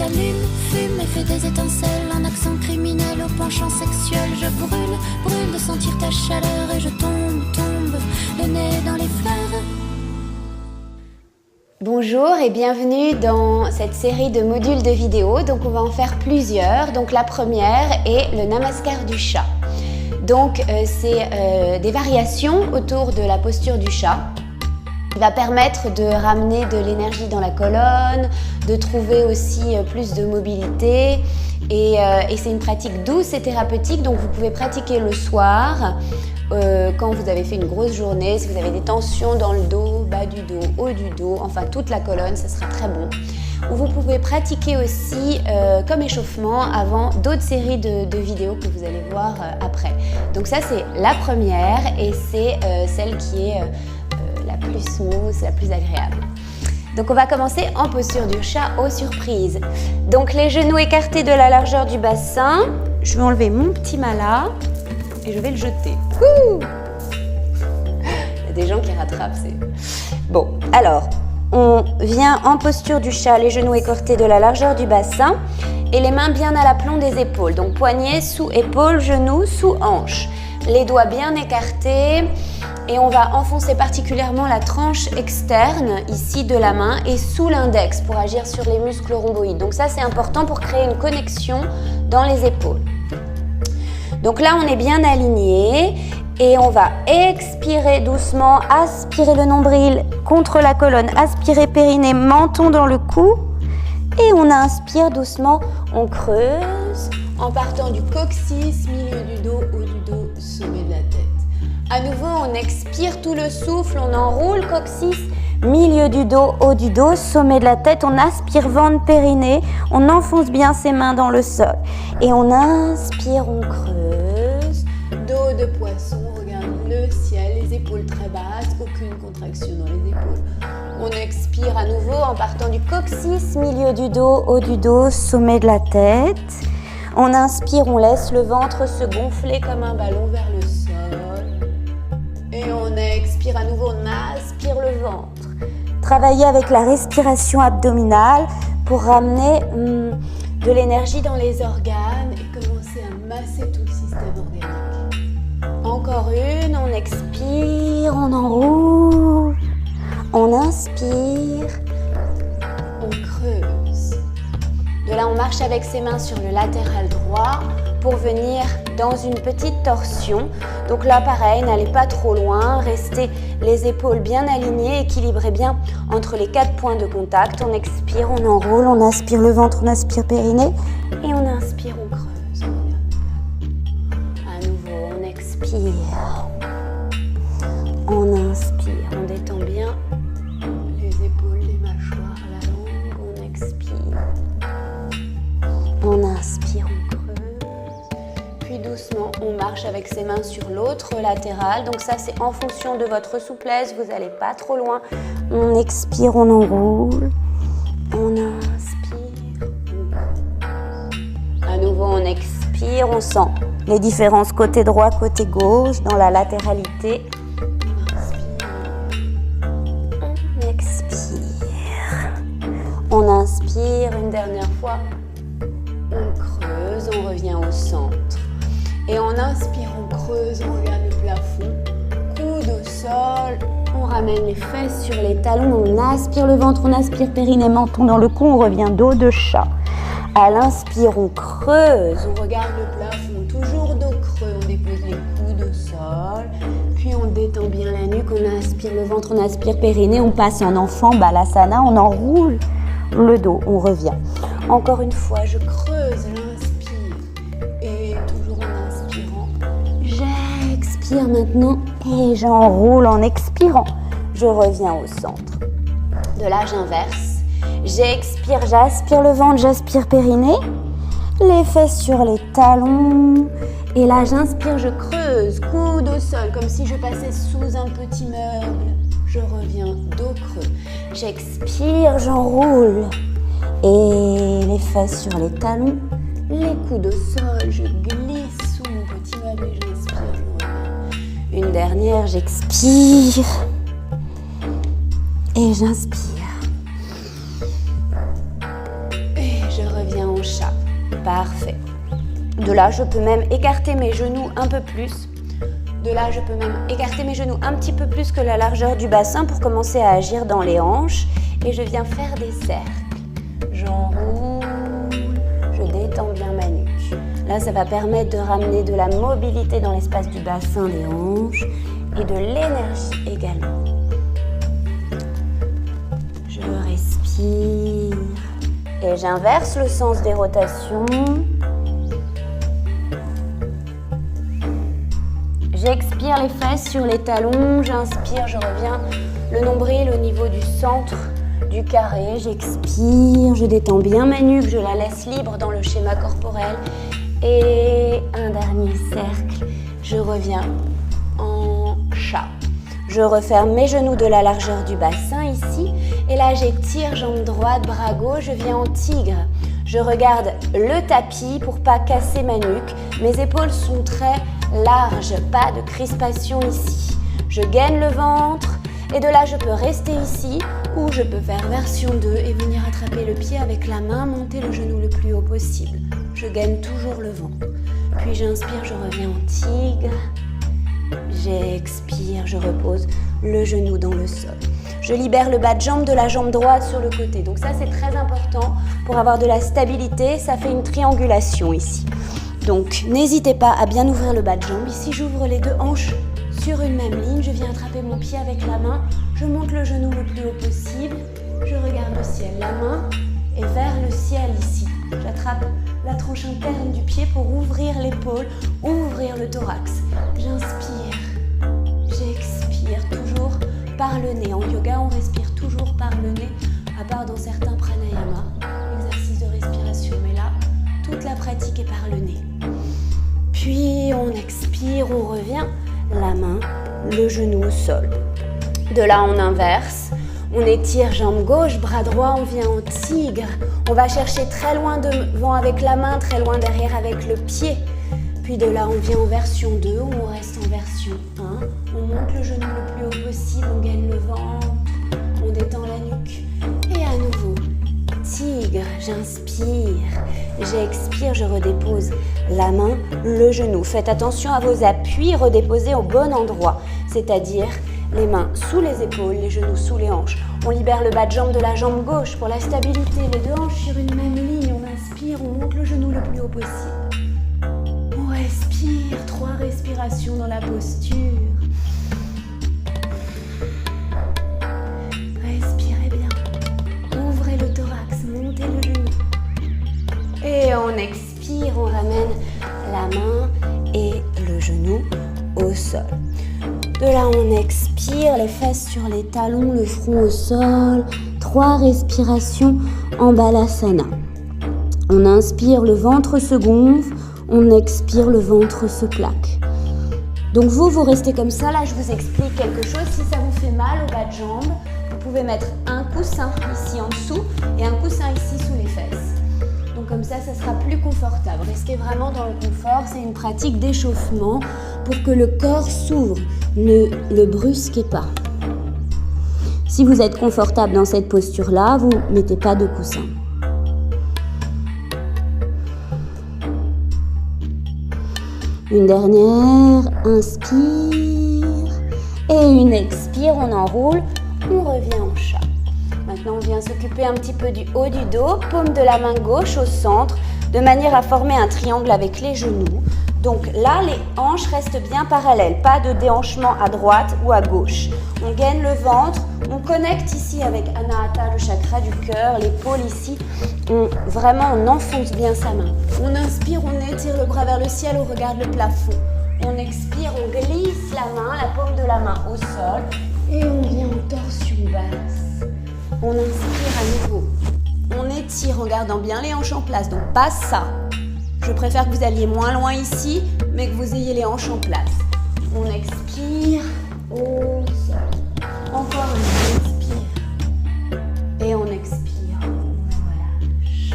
s'allume, fume et fait des étincelles. Un accent criminel au penchant sexuel. Je brûle, brûle de sentir ta chaleur. Et je tombe, tombe, le nez dans les fleurs. Bonjour et bienvenue dans cette série de modules de vidéos. Donc on va en faire plusieurs. Donc la première est le Namaskar du chat. Donc c'est des variations autour de la posture du chat. Il va permettre de ramener de l'énergie dans la colonne, de trouver aussi plus de mobilité. Et c'est une pratique douce et thérapeutique. Donc vous pouvez pratiquer le soir. Quand vous avez fait une grosse journée, si vous avez des tensions dans le dos, bas du dos, haut du dos, enfin toute la colonne, ça sera très bon. Ou vous pouvez pratiquer aussi comme échauffement avant d'autres séries de vidéos que vous allez voir après. Donc ça c'est la première et c'est celle qui est la plus smooth, la plus agréable. Donc on va commencer en posture du chat aux surprises. Donc les genoux écartés de la largeur du bassin. Je vais enlever mon petit mala et je vais le jeter. Ouh! Il y a des gens qui rattrapent. Bon, alors, on vient en posture du chat, les genoux écartés de la largeur du bassin et les mains bien à l'aplomb des épaules. Donc poignets sous épaules, genoux sous hanches. Les doigts bien écartés et on va enfoncer particulièrement la tranche externe ici de la main et sous l'index pour agir sur les muscles rhomboïdes. Donc ça c'est important pour créer une connexion dans les épaules. Donc là, on est bien aligné et on va expirer doucement, aspirer le nombril contre la colonne, aspirer périnée, menton dans le cou et on inspire doucement, on creuse en partant du coccyx, milieu du dos, haut du dos, sommet de la tête. À nouveau, on expire tout le souffle, on enroule coccyx, milieu du dos, haut du dos, sommet de la tête, on aspire ventre, périnée, on enfonce bien ses mains dans le sol et on inspire, on creuse, dos de poisson, regarde le ciel, les épaules très basses, aucune contraction dans les épaules. On expire à nouveau en partant du coccyx, milieu du dos, haut du dos, sommet de la tête. On inspire, on laisse le ventre se gonfler comme un ballon vers le sol. Et on expire à nouveau, on aspire le ventre. Travailler avec la respiration abdominale pour ramener de l'énergie dans les organes et commencer à masser tout le système organique. Encore une, on expire, on enroule, on inspire, on creuse. De là, on marche avec ses mains sur le latéral droit pour venir dans une petite torsion. Donc là, pareil, n'allez pas trop loin, restez les épaules bien alignées, équilibrez bien entre les 4 points de contact. On expire, on enroule, on aspire le ventre, on aspire périnée et on inspire, on creuse. À nouveau, on expire, on inspire, on détend bien les épaules, les mâchoires, la langue, on expire, on inspire, on creuse. Puis doucement, on marche avec ses mains sur l'autre latéral. Donc ça, c'est en fonction de votre souplesse. Vous n'allez pas trop loin. On expire, on enroule. On inspire. À nouveau, on expire. On sent les différences côté droit, côté gauche, dans la latéralité. On expire. On inspire une dernière fois. On creuse, on revient au centre. Et on inspire, on creuse, on regarde le plafond, coude au sol, on ramène les fesses sur les talons, on aspire le ventre, on aspire périnée, menton dans le cou, on revient dos de chat. À l'inspire, on creuse, on regarde le plafond, toujours dos creux, on dépose les coudes au sol, puis on détend bien la nuque, on aspire le ventre, on aspire périnée, on passe en enfant, balasana, on enroule le dos, on revient. Encore une fois, je creuse, l'inspire et toujours en inspirant, j'expire maintenant et j'enroule en expirant. Je reviens au centre. De là, j'inverse. J'expire, j'aspire le ventre, j'aspire périnée, les fesses sur les talons. Et là, j'inspire, je creuse, coude au sol, comme si je passais sous un petit meuble. Je reviens dos creux. J'expire, j'enroule. Et les fesses sur les talons, les coudes au sol, je glisse sous mon petit meuble et j'inspire, je reviens. Une dernière, j'expire et j'inspire. Et je reviens. Parfait. De là, je peux même écarter mes genoux un peu plus. De là, je peux même écarter mes genoux un petit peu plus que la largeur du bassin pour commencer à agir dans les hanches. Et je viens faire des cercles. J'enroule, je détends bien ma nuque. Là, ça va permettre de ramener de la mobilité dans l'espace du bassin des hanches et de l'énergie également. Je respire et j'inverse le sens des rotations. J'expire les fesses sur les talons, j'inspire, je reviens le nombril au niveau du centre du carré. J'expire, je détends bien ma nuque, je la laisse libre dans le schéma corporel. Et un dernier cercle, je reviens en chat. Je referme mes genoux de la largeur du bassin ici. Et là, j'étire jambe droite, bras gauche, je viens en tigre. Je regarde le tapis pour pas casser ma nuque. Mes épaules sont très larges, pas de crispation ici. Je gaine le ventre et de là, je peux rester ici ou je peux faire version 2 et venir attraper le pied avec la main, monter le genou le plus haut possible. Je gagne toujours le ventre. Puis j'inspire, je reviens en tigre. J'expire, je repose le genou dans le sol. Je libère le bas de jambe de la jambe droite sur le côté. Donc ça, c'est très important pour avoir de la stabilité. Ça fait une triangulation ici. Donc, n'hésitez pas à bien ouvrir le bas de jambe. Ici, j'ouvre les deux hanches sur une même ligne. Je viens attraper mon pied avec la main. Je monte le genou le plus haut possible. Je regarde le ciel. La main est vers le ciel ici. J'attrape la tranche interne du pied pour ouvrir l'épaule, ouvrir le thorax. J'inspire, j'expire, toujours par le nez. En yoga, on respire toujours par le nez, à part dans certains pranayama, exercices de respiration. Mais là, toute la pratique est par le nez. Puis on expire, on revient, la main, le genou au sol. De là, on inverse. On étire jambe gauche, bras droit, on vient en tigre. On va chercher très loin devant avec la main, très loin derrière avec le pied. Puis de là, on vient en version 2, on reste en version 1. On monte le genou le plus haut possible, on gagne le ventre, on détend la nuque. Et à nouveau, tigre, j'inspire, j'expire, je redépose la main, le genou. Faites attention à vos appuis, redéposez au bon endroit, c'est-à-dire les mains sous les épaules, les genoux sous les hanches. On libère le bas de jambe de la jambe gauche pour la stabilité. Les deux hanches sur une même ligne. On inspire, on monte le genou le plus haut possible. On respire, 3 respirations dans la posture. Respirez bien. Ouvrez le thorax, montez le genou. Et on expire, on ramène la main et le genou au sol. De là, on expire, les fesses sur les talons, le front au sol. 3 respirations en balasana. On inspire, le ventre se gonfle. On expire, le ventre se plaque. Donc vous restez comme ça. Là, je vous explique quelque chose. Si ça vous fait mal au bas de jambe, vous pouvez mettre un coussin ici en dessous et un coussin ici sous les fesses. Donc comme ça sera plus confortable. Restez vraiment dans le confort. C'est une pratique d'échauffement pour que le corps s'ouvre. Ne le brusquez pas. Si vous êtes confortable dans cette posture-là, vous ne mettez pas de coussin. Une dernière, inspire et une expire, on enroule, on revient en chat. Maintenant, on vient s'occuper un petit peu du haut du dos, paume de la main gauche au centre, de manière à former un triangle avec les genoux. Donc là, les hanches restent bien parallèles, pas de déhanchement à droite ou à gauche. On gaine le ventre, on connecte ici avec Anahata, le chakra du cœur, l'épaule ici. Vraiment, on enfonce bien sa main. On inspire, on étire le bras vers le ciel, on regarde le plafond. On expire, on glisse la main, la paume de la main au sol. Et on vient en torsion basse. On inspire à nouveau. On étire en gardant bien les hanches en place, donc pas ça. Je préfère que vous alliez moins loin ici, mais que vous ayez les hanches en place. On expire au sol. Encore un expire. Et on expire, on relâche.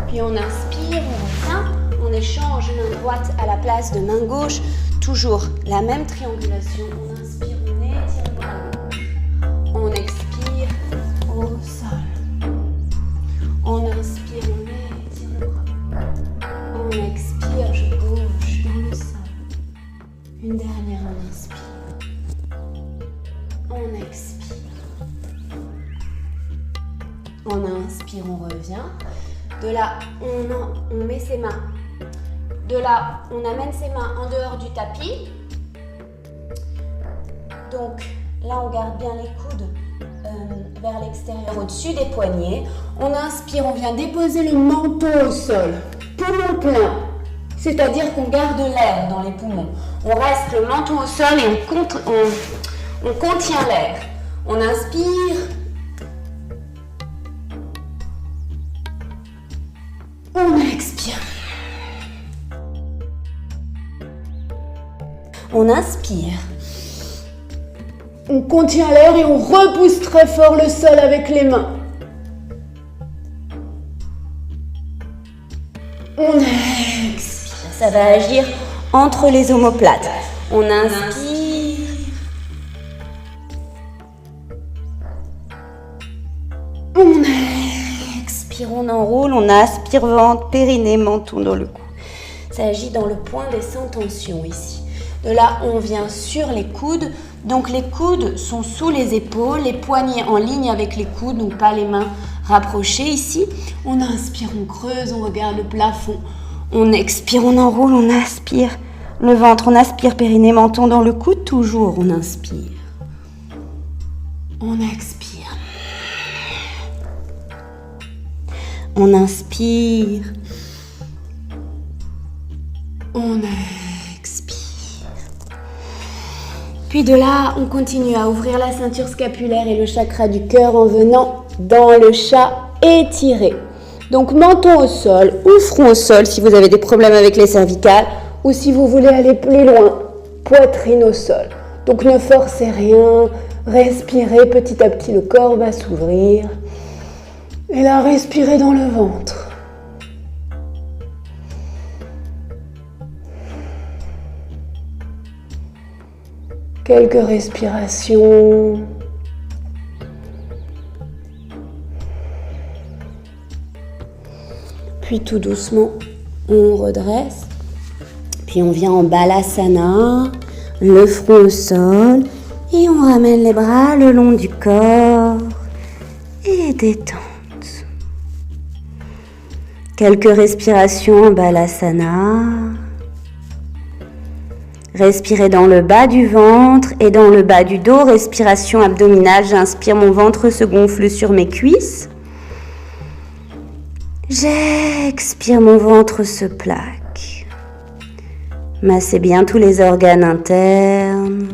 Puis on inspire, on revient. On échange main droite à la place de main gauche. Toujours la même triangulation. On inspire, on étire le bras gauche. On expire au sol. On inspire, on étire. On inspire, on revient. De là, on met ses mains. De là, on amène ses mains en dehors du tapis. Donc là, on garde bien les coudes vers l'extérieur, au-dessus des poignets. On inspire, on vient déposer le menton au sol. Poumon plein. C'est-à-dire qu'on garde l'air dans les poumons. On reste le menton au sol et on contient l'air. On inspire. On expire. On inspire. On contient l'air et on repousse très fort le sol avec les mains. On expire. Ça va agir entre les omoplates. On inspire. On expire. On enroule. On aspire ventre, périnée, menton dans le cou. Ça agit dans le point des sans tension ici. De là, on vient sur les coudes. Donc les coudes sont sous les épaules, les poignets en ligne avec les coudes, donc pas les mains rapprochées ici. On inspire, on creuse, on regarde le plafond. On expire, on enroule, on aspire. Le ventre, on aspire, périnée, menton dans le coude, toujours on inspire. On expire. On inspire. On expire. Puis de là, on continue à ouvrir la ceinture scapulaire et le chakra du cœur en venant dans le chat étiré. Donc menton au sol ou front au sol si vous avez des problèmes avec les cervicales ou si vous voulez aller plus loin, poitrine au sol. Donc ne forcez rien, respirez petit à petit, le corps va s'ouvrir. Et là, respirez dans le ventre. Quelques respirations. Puis tout doucement, on redresse. Puis on vient en balasana, le front au sol. Et on ramène les bras le long du corps. Et détente. Quelques respirations en balasana. Respirez dans le bas du ventre et dans le bas du dos. Respiration abdominale. J'inspire, mon ventre se gonfle sur mes cuisses. J'expire, mon ventre se plaque. Massez bien tous les organes internes.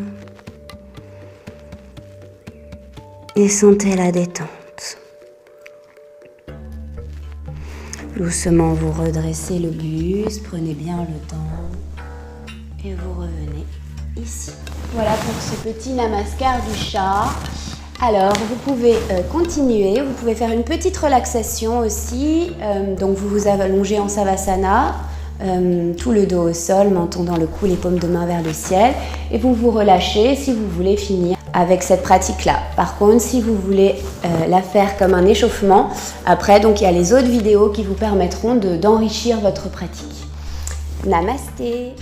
Et sentez la détente. Doucement, vous redressez le buste. Prenez bien le temps. Et vous revenez ici. Voilà pour ce petit namaskar du chat. Alors, vous pouvez continuer. Vous pouvez faire une petite relaxation aussi. Donc, vous vous allongez en savasana, tout le dos au sol, menton dans le cou, les paumes de main vers le ciel. Et vous vous relâchez si vous voulez finir avec cette pratique-là. Par contre, si vous voulez la faire comme un échauffement, après, donc, il y a les autres vidéos qui vous permettront d'enrichir votre pratique. Namasté.